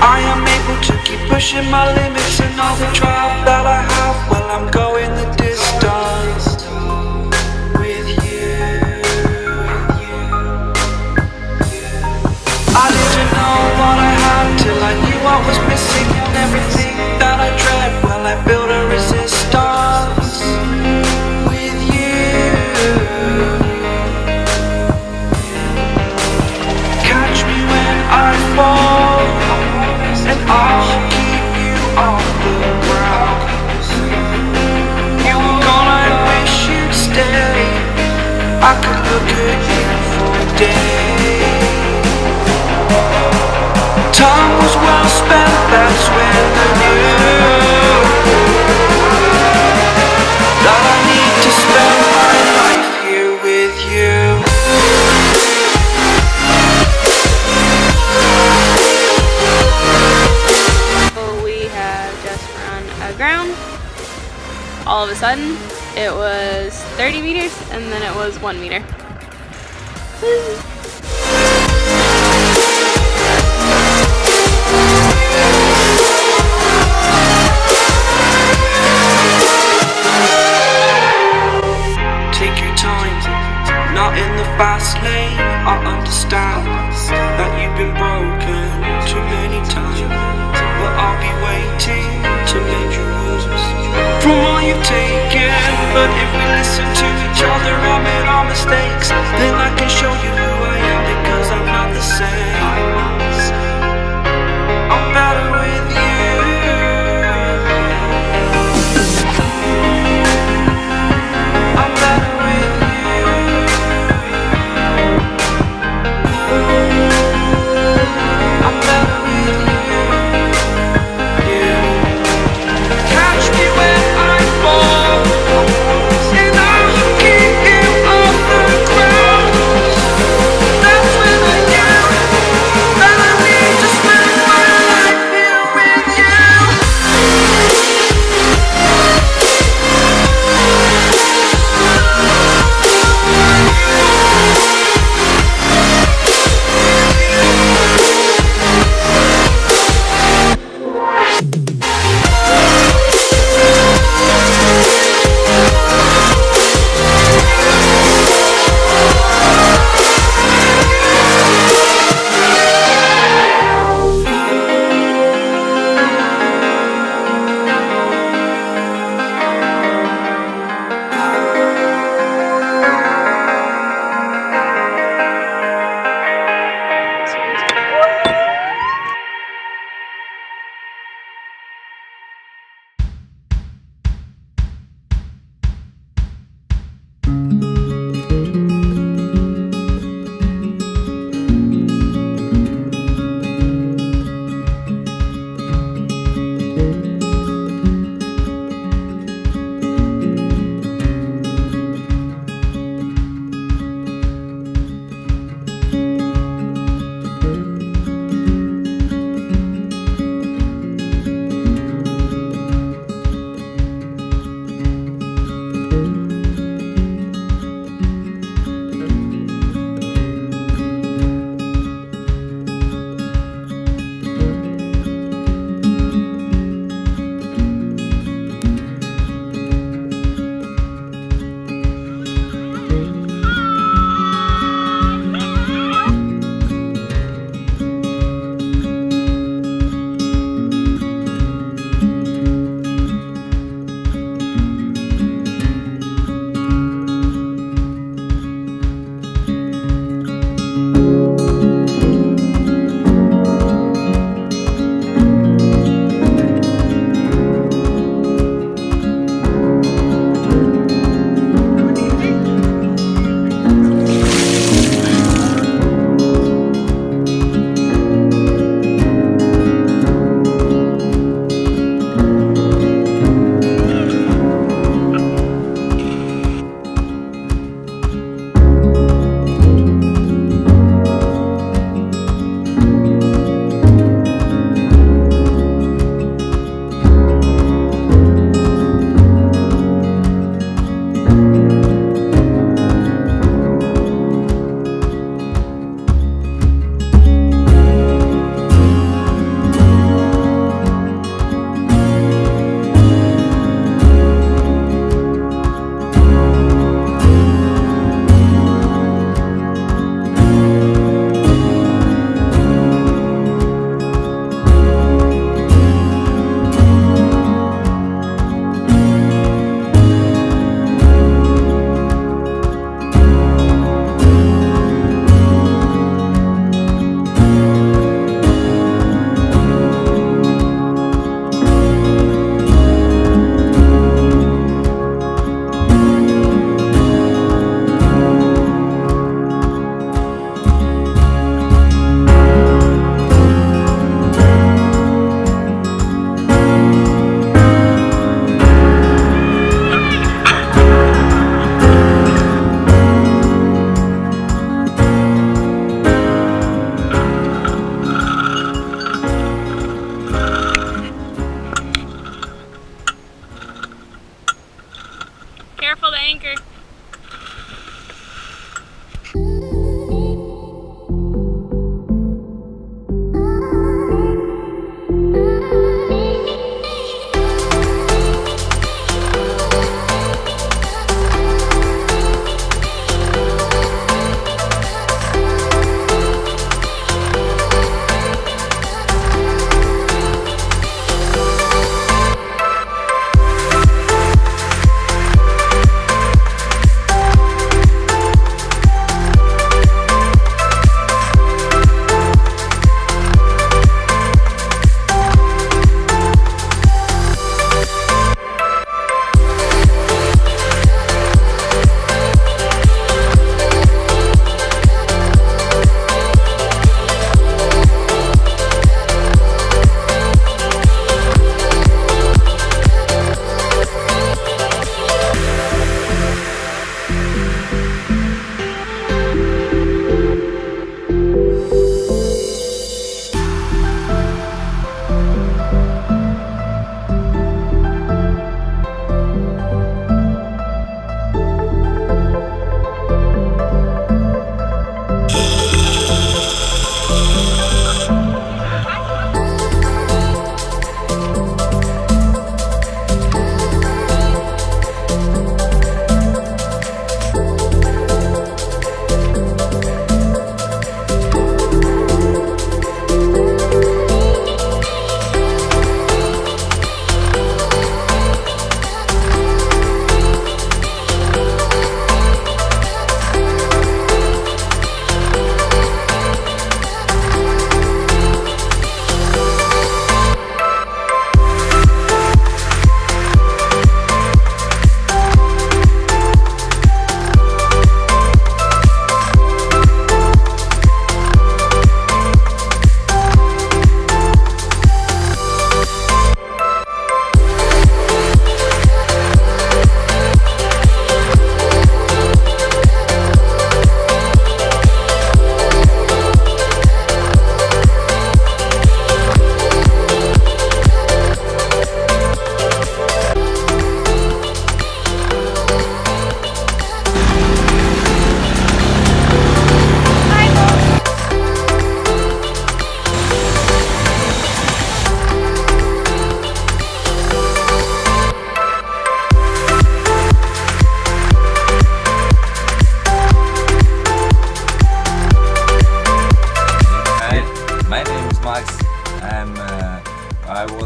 I am able to keep pushing my limits, and all the drive that I have, well, I'm going the distance with you. I didn't know what I had till I knew what was missing, and everything that I dread, well, I built a resistance with you. Catch me when I fall, and I'll keep you on the ground. You were gone, I wish you'd stay. I could look at you for days. Time was well spent, that's when I knew that I need to spend my life here with you. all of a sudden it was 30 meters and then it was 1 meter. Take your time, not in the fast lane. I understand that you've been broken too many times, but I'll be waiting to make you lose from all you've taken. But if we listen to each other, admit our mistakes, then I can show you who I am, because I'm not the same. I'm better with you. I'm better with you. I'm better with you. Catch me when I fall, and I'll keep you off the ground.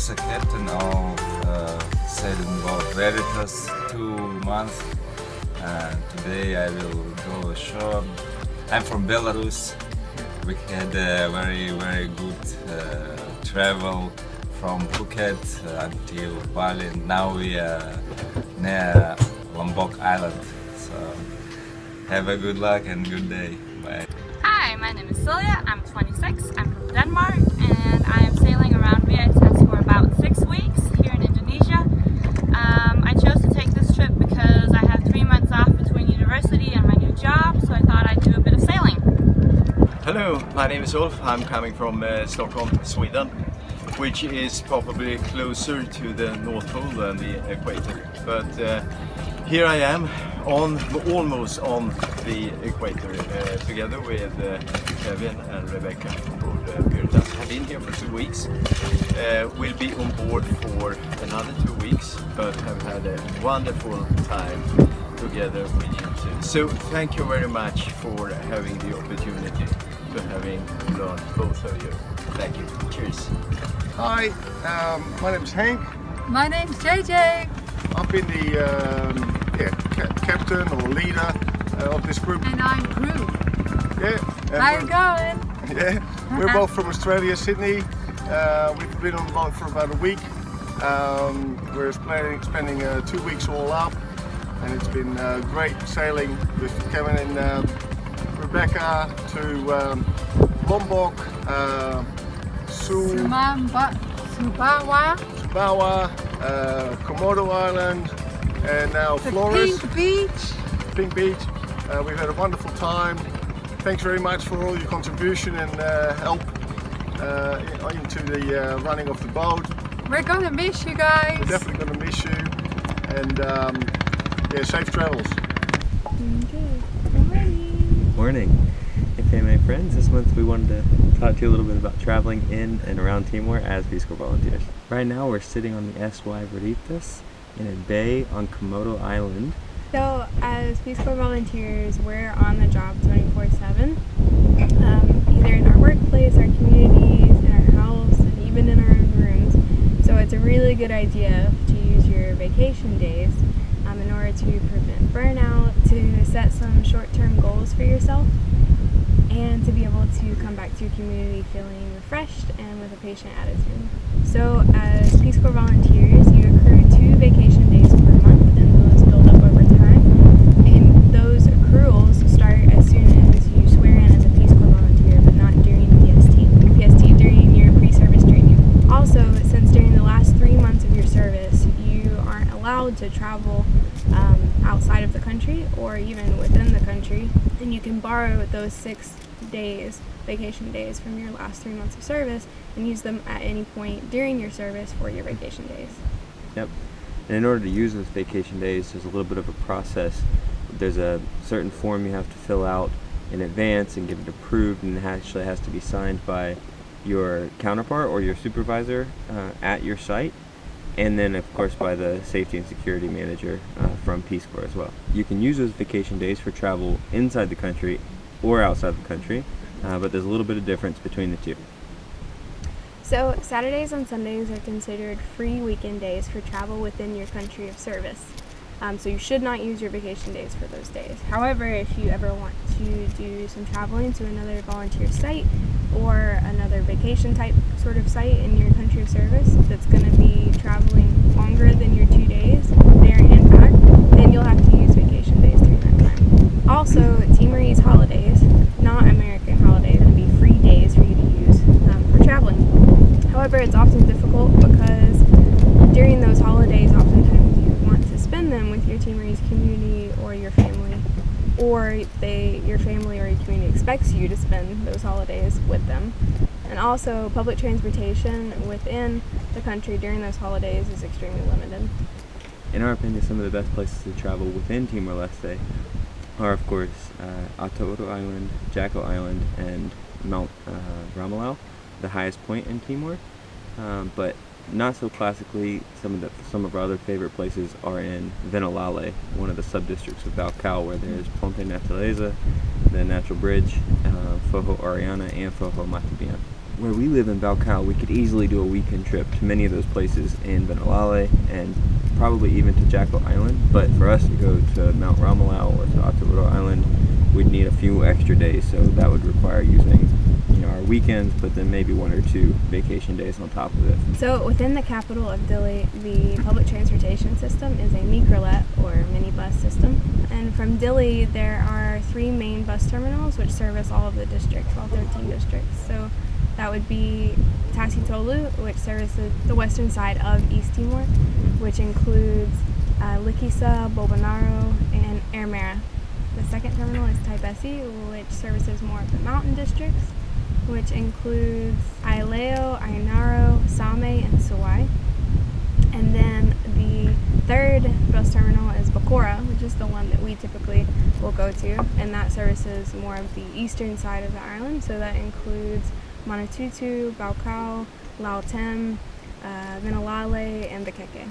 was a captain of sailing boat Veritas 2 months, and today I will go ashore. I'm from Belarus. We had a very good travel from Phuket until Bali, and now we are near Lombok Island. So have a good luck and good day. Bye. Hi, my name is Silje. I'm 26. I'm from Denmark, and I am sailing around Vietnam for about 6 weeks here in Indonesia. I chose to take this trip because I have 3 months off between university and my new job, so I thought I'd do a bit of sailing. Hello, my name is Olf. I'm coming from Stockholm, Sweden, which is probably closer to the North Pole than the equator. But here I am, almost on the equator, together with Kevin and Rebecca on board Veritas. I've been here for 2 weeks. We'll be on board for another 2 weeks, but have had a wonderful time together with you two. So thank you very much for having the opportunity to having learned both of you. Thank you. Cheers. Hi, my name's Hank. My name's JJ. I've been the captain or leader of this group. And I'm crew. Yeah. How you going? Yeah, we're both from Australia, Sydney. We've been on the boat for about a week. We're spending 2 weeks all up, and it's been great sailing with Kevin and Rebecca to Lombok, Subawa, Komodo Island, and now Flores. Pink Beach. Pink Beach. We've had a wonderful time. Thanks very much for all your contribution and help into the running of the boat. We're gonna miss you guys. We're definitely going to miss you, and yeah, safe travels. Morning. Okay, my friends, this month we wanted to talk to you a little bit about traveling in and around Timor as Peace Corps volunteers. Right now we're sitting on the S.Y. Veritas in a bay on Komodo Island. So as Peace Corps volunteers, we're on the job 24/7, either in our workplace, our communities, in our house, and even in our own rooms. So it's a really good idea to use your vacation days in order to prevent burnout, to set some short-term goals for yourself, and to be able to come back to your community feeling refreshed and with a patient attitude. So as Peace Corps volunteers, you accrue 2 vacation days per month, and those build up over time. And those accruals start as soon as you swear in as a Peace Corps volunteer, but not during PST during your pre-service training. Also, since during the last 3 months of your service, you aren't allowed to travel outside of the country or even within the country, and you can borrow those 6 days, vacation days from your last 3 months of service and use them at any point during your service for your vacation days. Yep. And in order to use those vacation days, there's a little bit of a process. There's a certain form you have to fill out in advance and get it approved, and it actually has to be signed by your counterpart or your supervisor at your site, and then of course by the safety and security manager from Peace Corps as well. You can use those vacation days for travel inside the country or outside the country, but there's a little bit of difference between the two. So Saturdays and Sundays are considered free weekend days for travel within your country of service. So you should not use your vacation days for those days. However, if you ever want to do some traveling to another volunteer site or another vacation type sort of site in your country of service that's going to be traveling longer than your 2 days there and back, then you'll have to use vacation days during that time. Also, Timorese holidays, not American holidays, will be free days for you to use for traveling. However, it's often difficult because during those holidays, oftentimes you want to spend them with your Timorese community or your family, or your family or your community expects you to spend those holidays with them. And also, public transportation within the country during those holidays is extremely limited. In our opinion, some of the best places to travel within Timor-Leste are, of course, Aotearoa Island, Jacko Island, and Mount Ramelau, the highest point in Timor. But not so classically, some of our other favorite places are in Venolale, one of the sub-districts of Balcao, where there's Ponte Natureza, the Natural Bridge, Foho Oriana, and Foho Matabian. where we live in Balcao, we could easily do a weekend trip to many of those places in Benalale and probably even to Jackal Island. But for us to go to Mount Ramalau or to Aotearoa Island, we'd need a few extra days, so that would require using our weekends, but then maybe 1 or 2 vacation days on top of it. So within the capital of Dili, the public transportation system is a microlet or minibus system. And from Dili, there are 3 main bus terminals which service all of the districts, all 13 districts. So that would be Tasitolu, which services the western side of East Timor, which includes Likisa, Bobanaro, and Airmera. The second terminal is Taibesi, which services more of the mountain districts, which includes Aileo, Ainaro, Same, and Suai. And then the third bus terminal is Bakora, which is the one that we typically will go to, and that services more of the eastern side of the island, so that includes Manatutu, Balcao, Lautem, Vinalale, and Bekeke.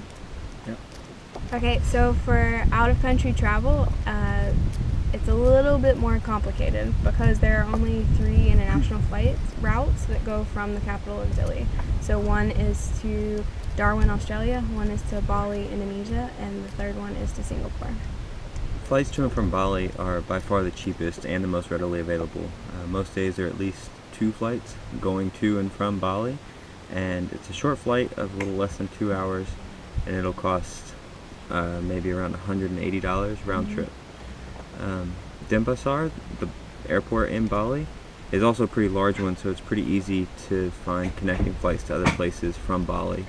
Yep. Okay, so for out-of-country travel, it's a little bit more complicated because there are only 3 international flight routes that go from the capital of Dili. So one is to Darwin, Australia, one is to Bali, Indonesia, and the third one is to Singapore. Flights to and from Bali are by far the cheapest and the most readily available. Most days there are at least 2 flights going to and from Bali, and it's a short flight of a little less than 2 hours, and it'll cost maybe around $180 round trip. Denpasar, the airport in Bali, is also a pretty large one, so it's pretty easy to find connecting flights to other places from Bali.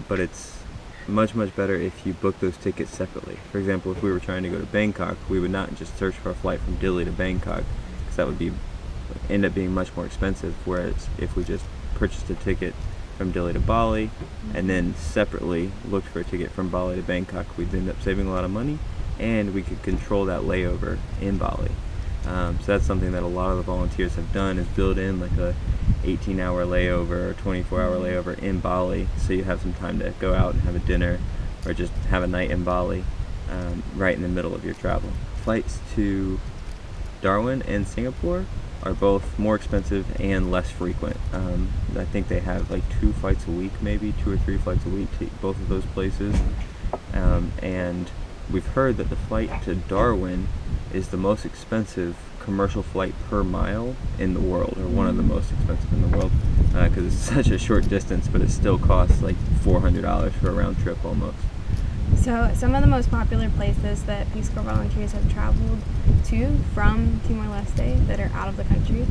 But it's much better if you book those tickets separately. For example, if we were trying to go to Bangkok, we would not just search for a flight from Dili to Bangkok, because that would end up being much more expensive, whereas if we just purchased a ticket from Dili to Bali and then separately looked for a ticket from Bali to Bangkok, we'd end up saving a lot of money, and we could control that layover in Bali. So that's something that a lot of the volunteers have done, is build in like a 18-hour layover or 24-hour layover in Bali, so you have some time to go out and have a dinner or just have a night in Bali right in the middle of your travel. Flights to Darwin and Singapore are both more expensive and less frequent. I think they have like 2 flights a week, maybe 2 or 3 flights a week to both of those places. And we've heard that the flight to Darwin is the most expensive commercial flight per mile in the world, or one of the most expensive in the world, because it's such a short distance, but it still costs like $400 for a round trip almost. So some of the most popular places that Peace Corps volunteers have traveled to from Timor-Leste that are out of the country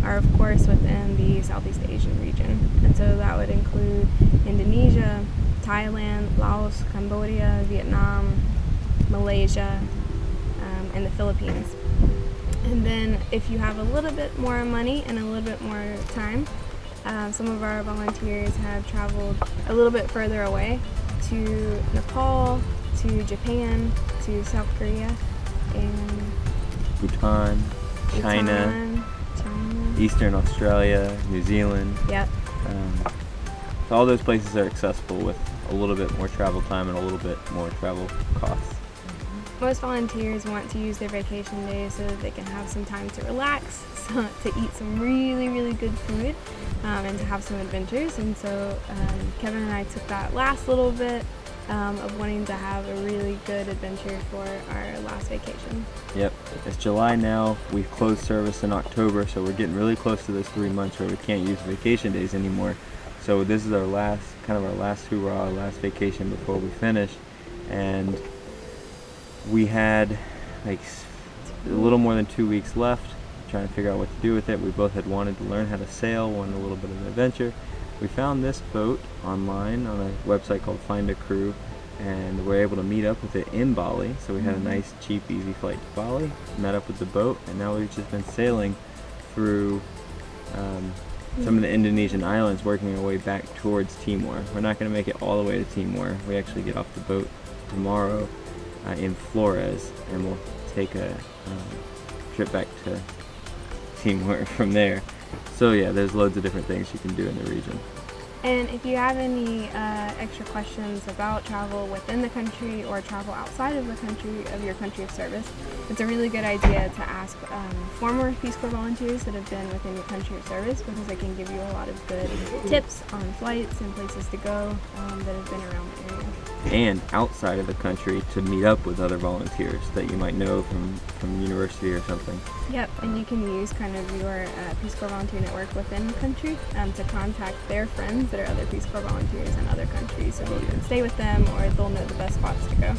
are of course within the Southeast Asian region. And so that would include Indonesia, Thailand, Laos, Cambodia, Vietnam, Malaysia, and the Philippines. And then if you have a little bit more money and a little bit more time, some of our volunteers have traveled a little bit further away to Nepal, to Japan, to South Korea, and Bhutan, China, Eastern Australia, New Zealand. Yep. So all those places are accessible with a little bit more travel time and a little bit more travel costs. Most volunteers want to use their vacation days so that they can have some time to relax, to eat some really good food, and to have some adventures. And so Kevin and I took that last little bit of wanting to have a really good adventure for our last vacation. Yep, it's July now. We've closed service in October, so we're getting really close to those 3 months where we can't use vacation days anymore. So this is our last hoorah, our last vacation before we finish. And we had like a little more than 2 weeks left, trying to figure out what to do with it. We both had wanted to learn how to sail, wanted a little bit of an adventure. We found this boat online on a website called Find a Crew, and we're able to meet up with it in Bali. So we had a nice, cheap, easy flight to Bali, met up with the boat, and now we've just been sailing through some of the Indonesian islands, working our way back towards Timor. We're not going to make it all the way to Timor. We actually get off the boat tomorrow in Flores, and we'll take a trip back to Timor from there. So yeah, there's loads of different things you can do in the region. And if you have any extra questions about travel within the country or travel outside of the country of your country of service, it's a really good idea to ask former Peace Corps volunteers that have been within your country of service, because they can give you a lot of good tips on flights and places to go that have been around the area. And outside of the country to meet up with other volunteers that you might know from university or something. Yep, and you can use kind of your Peace Corps volunteer network within the country to contact their friends that are other Peace Corps volunteers in other countries, so you can stay with them or they'll know the best spots to go.